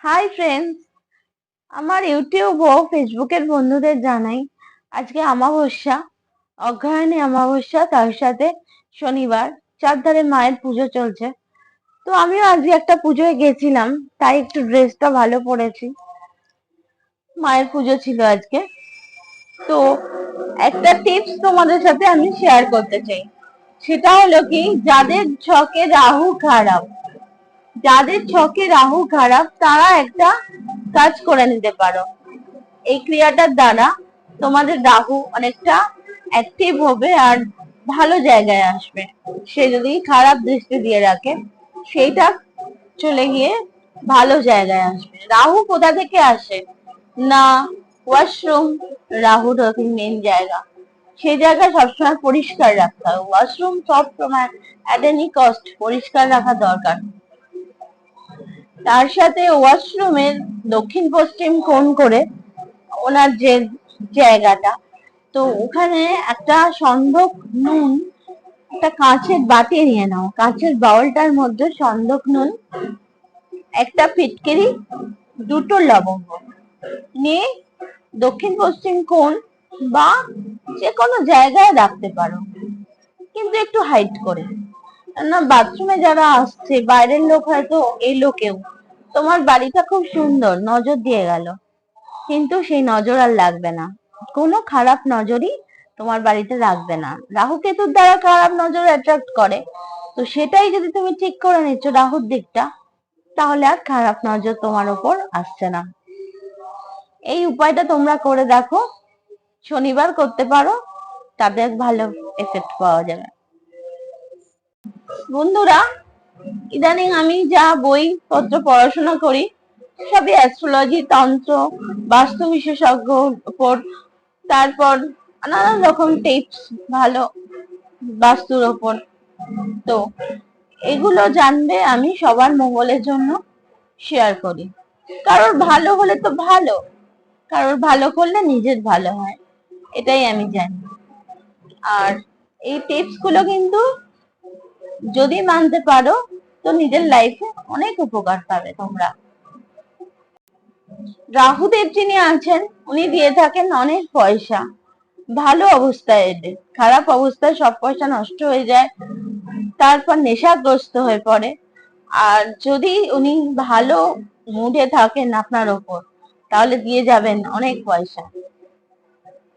Hi friends, আমার YouTube ও ফেসবুকের বন্ধুদের জানাই আজকে অমাবস্যা, অগ্রহায়ণী অমাবস্যা, তার সাথে শনিবার, চারধারে মায়ের পুজো চলছে। তো আমিও আজকে একটা পুজোয় গেছিলাম, তাই একটু ড্রেসটা ভালো পরেছি। মায়ের পুজো ছিল আজকে। তো একটা টিপস তোমাদের সাথে আমি শেয়ার করতে চাই। সেটা হলো কি, যাদের ছকে রাহু খারাপ তারা একটা কাজ করে নিতে পারো। এই ক্রিয়াটার দ্বারা তোমাদের রাহু অনেকটা অ্যাক্টিভ হবে আর ভালো জায়গায় আসবে। সে যদি খারাপ দৃষ্টি দিয়ে রাখে, সেইটা চলে গিয়ে ভালো জায়গায় আসবে। রাহু কোথা থেকে আসে না, ওয়াশরুম। রাহুর মেন জায়গা, সেই জায়গা সবসময় পরিষ্কার রাখতে হবে। ওয়াশরুম সব সময় অ্যাট এনি কস্ট পরিষ্কার রাখা দরকার। তার সাথে ওয়াশরুমের দক্ষিণ পশ্চিম কোণ করে ওনার যে জায়গাটা, তো ওখানে একটা সন্ধক নুন, একটা কাঁচের বাটি নিয়ে নাও। কাঁচের বাউলটার মধ্যে সন্ধক নুন, একটা ফিটকিরি, দুটো লবঙ্গ নিয়ে দক্ষিণ পশ্চিম কোণ বা যে কোনো জায়গায় রাখতে পারো, কিন্তু একটু হাইট করে। না, বাথরুমে যারা আসছে বাইরের লোক হয়তো এলো, কেউ তোমার বাড়িটা খুব সুন্দর নজর দিয়ে গেল, কিন্তু সেই নজর আর লাগবে না। কোনো খারাপ নজরই তোমার বাড়িতে রাখবে না। রাহু কেতুর দ্বারা খারাপ নজর অ্যাট্রাক্ট করে, তো সেটাই যদি তুমি ঠিক করে নিচ্ছ রাহুর দিকটা, তাহলে আর খারাপ নজর তোমার ওপর আসছে না। এই উপায়টা তোমরা করে দেখো, শনিবার করতে পারো, তাতে ভালো এফেক্ট পাওয়া যাবে। বন্ধুরা, ইদানিং আমি যা বইপত্র পড়াশোনা করি সবই অ্যাস্ট্রোলজি, তন্ত্র, বাস্তু বিশেষজ্ঞ উপর, তারপর নানান রকম টিপস ভালো বাস্তুর ওপর। তো এগুলো জানবে আমি সবার মঙ্গলের জন্য শেয়ার করি। কারোর ভালো হলে তো ভালো, কারোর ভালো করলে নিজের ভালো হয়, এটাই আমি জানি। আর এই টিপস গুলো কিন্তু যদি মানতে পারো, তো নিজের লাইফে অনেক উপকার পাবে তোমরা। রাহুদেব যিনি আছেন, উনি দিয়ে থাকেন অনেক পয়সা। ভালো অবস্থায় এলে, খারাপ অবস্থায় সব পয়সা নষ্ট হয়ে যায়, তারপর নেশাগ্রস্ত হয়ে পড়ে। আর যদি উনি ভালো মুডে থাকেন আপনার ওপর, তাহলে দিয়ে যাবেন অনেক পয়সা।